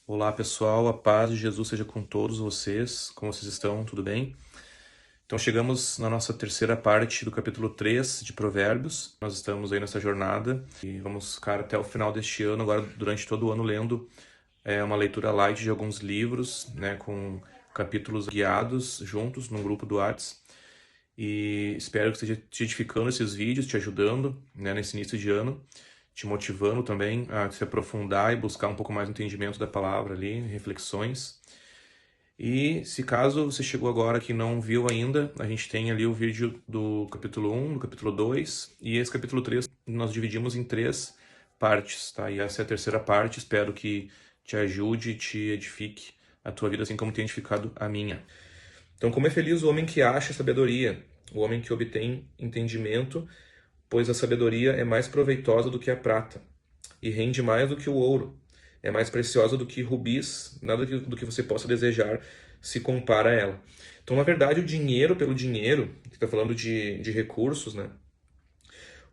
Olá pessoal, a paz de Jesus seja com todos vocês. Como vocês estão? Tudo bem? Então chegamos na nossa terceira parte do capítulo 3 de Provérbios. Nós estamos aí nessa jornada e vamos ficar até o final deste ano, agora durante todo o ano lendo uma leitura light de alguns livros, né, com capítulos guiados juntos num grupo do Whats. E espero que esteja te edificando esses vídeos, te ajudando, né, nesse início de ano, te motivando também a se aprofundar e buscar um pouco mais o entendimento da palavra ali, reflexões. E se caso você chegou agora que não viu ainda, a gente tem ali o vídeo do capítulo 1, do capítulo 2, e esse capítulo 3 nós dividimos em 3 partes, tá? E essa é a terceira parte, espero que te ajude e te edifique a tua vida, assim como tem edificado a minha. Então, como é feliz o homem que acha sabedoria, o homem que obtém entendimento, pois a sabedoria é mais proveitosa do que a prata, e rende mais do que o ouro. É mais preciosa do que rubis, nada do que você possa desejar se compara a ela. Então, na verdade, o dinheiro pelo dinheiro, que está falando de recursos, né?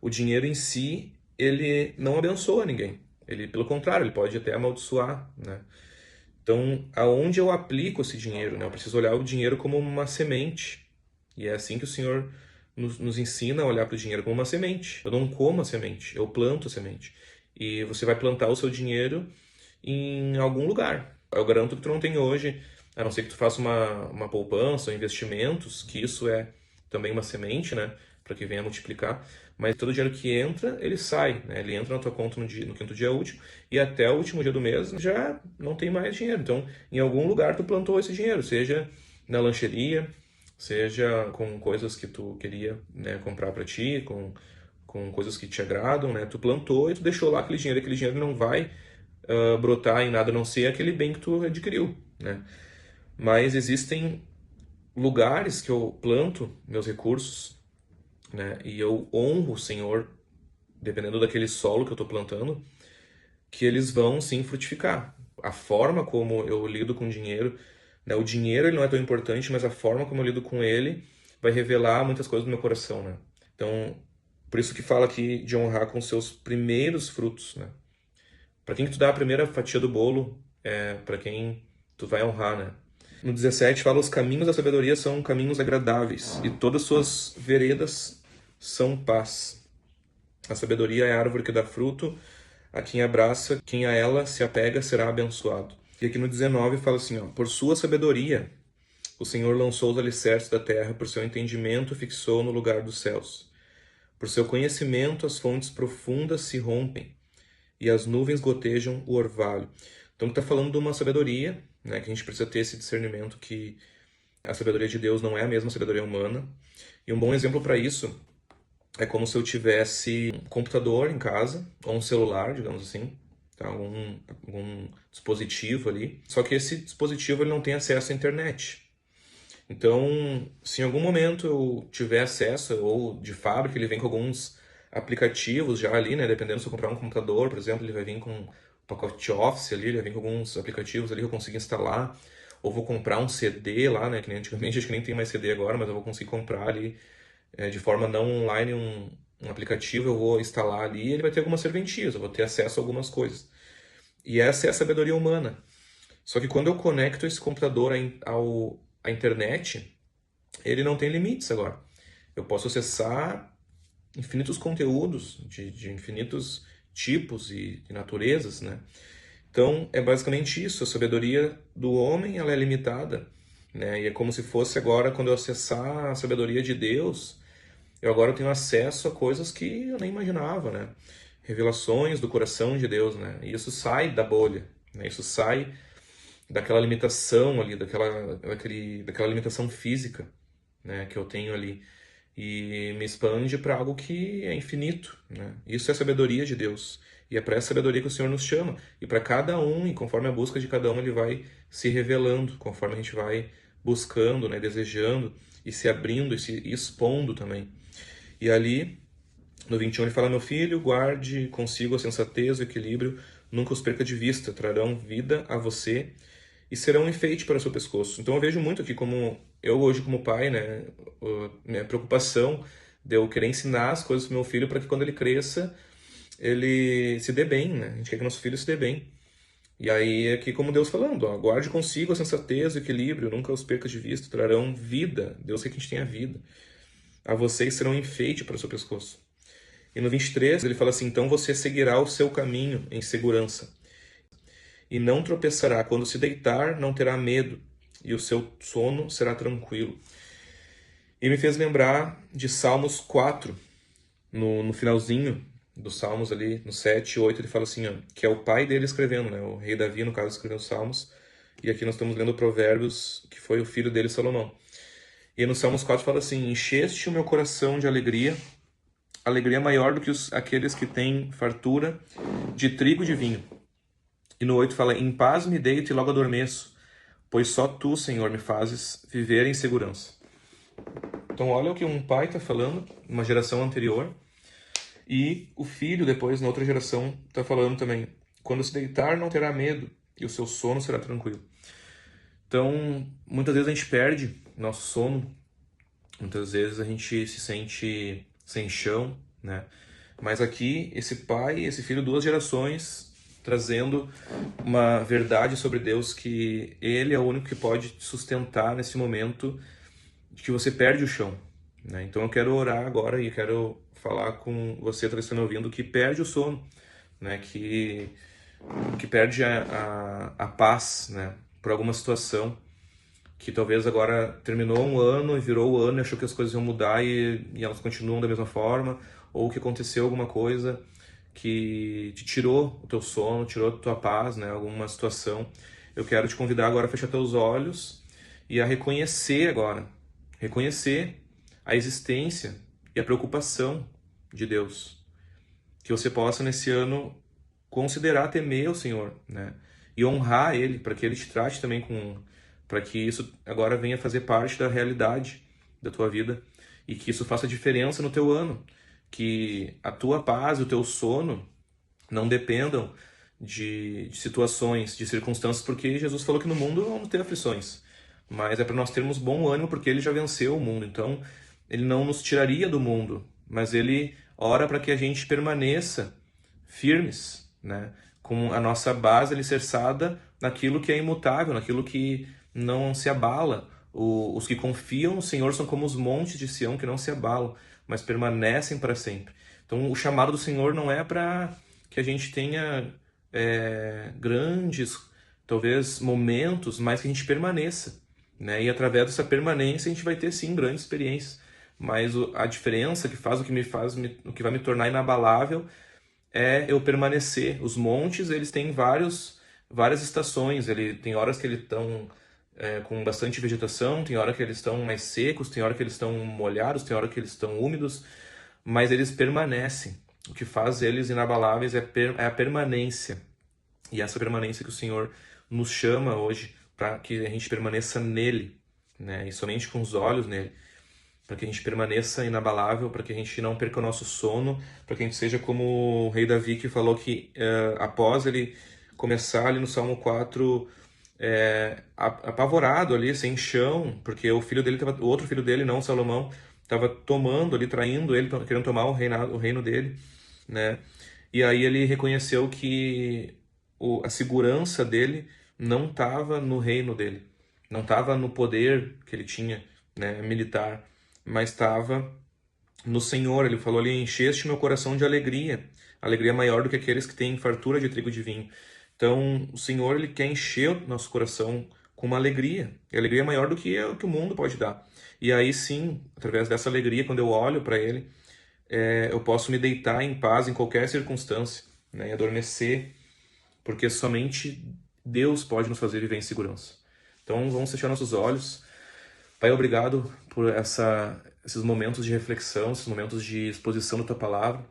O dinheiro em si, ele não abençoa ninguém. Ele, pelo contrário, ele pode até amaldiçoar, né? Então, aonde eu aplico esse dinheiro, né? Eu preciso olhar o dinheiro como uma semente. E é assim que o Senhor nos ensina a olhar para o dinheiro como uma semente. Eu não como a semente, eu planto a semente. E você vai plantar o seu dinheiro em algum lugar. Eu garanto que tu não tem hoje, a não ser que tu faça uma poupança ou investimentos, que isso é também uma semente, né? Para que venha a multiplicar. Mas todo dinheiro que entra, ele sai, né? Ele entra na tua conta no quinto dia útil e até o último dia do mês já não tem mais dinheiro. Então, em algum lugar tu plantou esse dinheiro, seja na lancheria, seja com coisas que tu queria, né, comprar para ti, com coisas que te agradam, né? Tu plantou e tu deixou lá aquele dinheiro não vai brotar em nada a não ser aquele bem que tu adquiriu, né? Mas existem lugares que eu planto meus recursos, né? E eu honro o Senhor, dependendo daquele solo que eu estou plantando, que eles vão sim frutificar. A forma como eu lido com o dinheiro, né? O dinheiro ele não é tão importante, mas a forma como eu lido com ele vai revelar muitas coisas do meu coração, né? Então, por isso que fala aqui de honrar com seus primeiros frutos, né? Para quem que tu dá a primeira fatia do bolo, é para quem tu vai honrar, né? No 17 fala: os caminhos da sabedoria são caminhos agradáveis, e todas suas veredas são paz. A sabedoria é a árvore que dá fruto, a quem abraça, quem a ela se apega será abençoado. E aqui no 19 fala assim, ó: por sua sabedoria o Senhor lançou os alicerces da terra, por seu entendimento fixou no lugar dos céus. Por seu conhecimento as fontes profundas se rompem, e as nuvens gotejam o orvalho. Então está falando de uma sabedoria, né, que a gente precisa ter esse discernimento que a sabedoria de Deus não é a mesma sabedoria humana. E um bom exemplo para isso é como se eu tivesse um computador em casa, ou um celular, digamos assim, tá? Algum dispositivo ali. Só que esse dispositivo ele não tem acesso à internet. Então, se em algum momento eu tiver acesso, ou de fábrica ele vem com alguns aplicativos já ali, né? Dependendo se eu comprar um computador, por exemplo, ele vai vir com um pacote Office ali, ele vai vir com alguns aplicativos ali que eu consigo instalar. Ou vou comprar um CD lá, né? Que nem antigamente, acho que nem tem mais CD agora, mas eu vou conseguir comprar ali de forma não online um aplicativo, eu vou instalar ali e ele vai ter algumas serventias, eu vou ter acesso a algumas coisas. E essa é a sabedoria humana. Só que quando eu conecto esse computador à internet, ele não tem limites agora. Eu posso acessar infinitos conteúdos de infinitos tipos e naturezas, né? Então, é basicamente isso. A sabedoria do homem, ela é limitada, né? E é como se fosse agora, quando eu acessar a sabedoria de Deus, eu agora tenho acesso a coisas que eu nem imaginava, né? Revelações do coração de Deus, né? E isso sai da bolha, né? Isso sai daquela limitação ali, daquela limitação física, né, que eu tenho ali, e me expande para algo que é infinito, né? Isso é a sabedoria de Deus. E é para essa sabedoria que o Senhor nos chama. E para cada um, e conforme a busca de cada um, ele vai se revelando, conforme a gente vai buscando, né, desejando e se abrindo e se expondo também. E ali, no 21, ele fala: meu filho, guarde consigo a sensatez, o equilíbrio, nunca os perca de vista, trarão vida a você e serão um enfeite para o seu pescoço. Então eu vejo muito aqui como eu hoje como pai, né, minha preocupação de eu querer ensinar as coisas para meu filho para que quando ele cresça, ele se dê bem, né? A gente quer que nosso filho se dê bem. E aí é que, como Deus falando, ó, guarde consigo a sensatez e o equilíbrio, nunca os percas de vista, trarão vida. Deus quer que a gente tenha vida. A vocês serão enfeite para o seu pescoço. E no 23 ele fala assim, então você seguirá o seu caminho em segurança. E não tropeçará. Quando se deitar, não terá medo. E o seu sono será tranquilo. E me fez lembrar de Salmos 4, no finalzinho dos Salmos ali, no 7 e 8, ele fala assim, ó, que é o pai dele escrevendo, né? O rei Davi, no caso, escrevendo os Salmos. E aqui nós estamos lendo Provérbios, que foi o filho dele, Salomão. E no Salmos 4 fala assim, encheste o meu coração de alegria, alegria maior do que aqueles que têm fartura de trigo e de vinho. E no 8 fala, em paz me deito e logo adormeço, pois só tu, Senhor, me fazes viver em segurança. Então olha o que um pai está falando, uma geração anterior, e o filho depois, na outra geração, está falando também, quando se deitar não terá medo, e o seu sono será tranquilo. Então, muitas vezes a gente perde nosso sono, muitas vezes a gente se sente sem chão, né? Mas aqui, esse pai e esse filho, 2 gerações, trazendo uma verdade sobre Deus, que Ele é o único que pode te sustentar nesse momento de que você perde o chão, né? Então eu quero orar agora e quero falar com você, talvez está me ouvindo, que perde o sono, né? Que perde a paz, né? Por alguma situação, que talvez agora terminou um ano e virou o ano e achou que as coisas iam mudar e elas continuam da mesma forma, ou que aconteceu alguma coisa que te tirou o teu sono, tirou a tua paz, né? Alguma situação. Eu quero te convidar agora a fechar teus olhos e a reconhecer agora, reconhecer a existência e a preocupação de Deus. Que você possa nesse ano considerar temer o Senhor, né? E honrar Ele, para que Ele te trate também para que isso agora venha fazer parte da realidade da tua vida e que isso faça diferença no teu ano, que a tua paz e o teu sono não dependam de situações, de circunstâncias, porque Jesus falou que no mundo vamos ter aflições, mas é para nós termos bom ânimo porque Ele já venceu o mundo, então Ele não nos tiraria do mundo, mas Ele ora para que a gente permaneça firmes, né? Com a nossa base alicerçada naquilo que é imutável, naquilo que não se abala. Os que confiam no Senhor são como os montes de Sião que não se abalam, mas permanecem para sempre. Então o chamado do Senhor não é para que a gente tenha grandes, talvez, momentos, mas que a gente permaneça, né? E através dessa permanência a gente vai ter sim grandes experiências. Mas a diferença que faz o que vai me tornar inabalável é eu permanecer. Os montes, eles têm várias estações. Tem horas que eles estão com bastante vegetação, tem hora que eles estão mais secos, tem hora que eles estão molhados, tem hora que eles estão úmidos, mas eles permanecem. O que faz eles inabaláveis é a permanência. E essa permanência que o Senhor nos chama hoje para que a gente permaneça nele, né? E somente com os olhos nele, para que a gente permaneça inabalável, para que a gente não perca o nosso sono, para que a gente seja como o rei Davi, que falou que após ele começar ali no Salmo 4, apavorado ali, sem chão, porque o outro filho dele, não Salomão, estava tomando ali, traindo ele, querendo tomar o reino dele, né? E aí ele reconheceu que a segurança dele não estava no reino dele, não estava no poder que ele tinha, né, militar, mas estava no Senhor. Ele falou ali, encheste meu coração de alegria, alegria maior do que aqueles que têm fartura de trigo e de vinho. Então, o Senhor, Ele quer encher o nosso coração com uma alegria, e alegria maior do que o mundo pode dar. E aí sim, através dessa alegria, quando eu olho para Ele, eu posso me deitar em paz em qualquer circunstância, né, e adormecer, porque somente Deus pode nos fazer viver em segurança. Então, vamos fechar nossos olhos. Pai, obrigado por esses momentos de reflexão, esses momentos de exposição da Tua Palavra,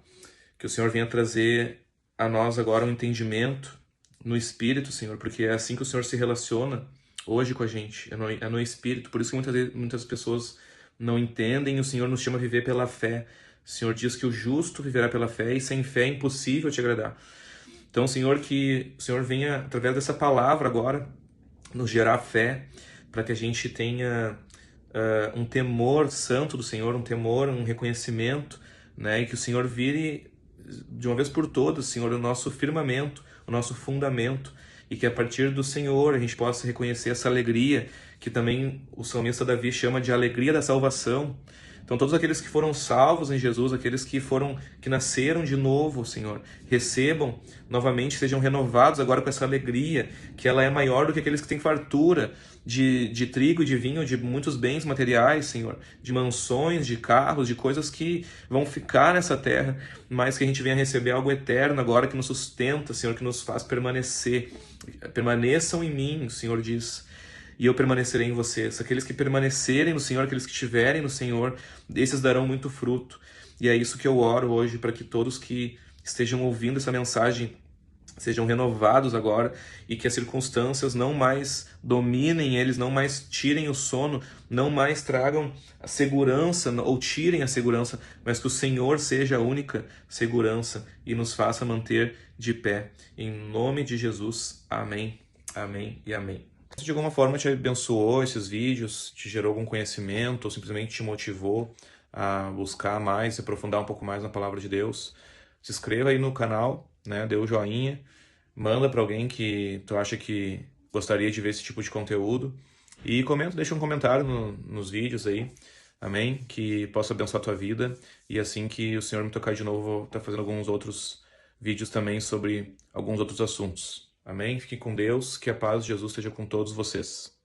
que o Senhor venha trazer a nós agora um entendimento no Espírito, Senhor, porque é assim que o Senhor se relaciona hoje com a gente, é no Espírito. Por isso que muitas pessoas não entendem, e o Senhor nos chama a viver pela fé. O Senhor diz que o justo viverá pela fé, e sem fé é impossível te agradar. Então, Senhor, que o Senhor venha, através dessa palavra agora, nos gerar fé, para que a gente tenha um temor santo do Senhor, um temor, um reconhecimento, né? E que o Senhor vire, de uma vez por todas, Senhor, o nosso firmamento, o nosso fundamento, e que a partir do Senhor a gente possa reconhecer essa alegria que também o salmista Davi chama de alegria da salvação. Então todos aqueles que foram salvos em Jesus, aqueles que nasceram de novo, Senhor, recebam novamente, sejam renovados agora com essa alegria, que ela é maior do que aqueles que têm fartura de trigo e de vinho, de muitos bens materiais, Senhor, de mansões, de carros, de coisas que vão ficar nessa terra, mas que a gente venha receber algo eterno agora que nos sustenta, Senhor, que nos faz permanecer. Permaneçam em mim, o Senhor diz, e eu permanecerei em vocês. Aqueles que permanecerem no Senhor, aqueles que estiverem no Senhor, esses darão muito fruto. E é isso que eu oro hoje, para que todos que estejam ouvindo essa mensagem sejam renovados agora e que as circunstâncias não mais dominem eles, não mais tirem o sono, não mais tragam a segurança ou tirem a segurança, mas que o Senhor seja a única segurança e nos faça manter de pé. Em nome de Jesus. Amém, amém e amém. Se de alguma forma te abençoou esses vídeos, te gerou algum conhecimento ou simplesmente te motivou a buscar mais, se aprofundar um pouco mais na palavra de Deus, se inscreva aí no canal, né? Dê o joinha, manda para alguém que tu acha que gostaria de ver esse tipo de conteúdo e comenta, deixa um comentário nos vídeos aí, amém? Que possa abençoar a tua vida e assim que o Senhor me tocar de novo, vou estar fazendo alguns outros vídeos também sobre alguns outros assuntos. Amém? Fiquem com Deus, que a paz de Jesus esteja com todos vocês.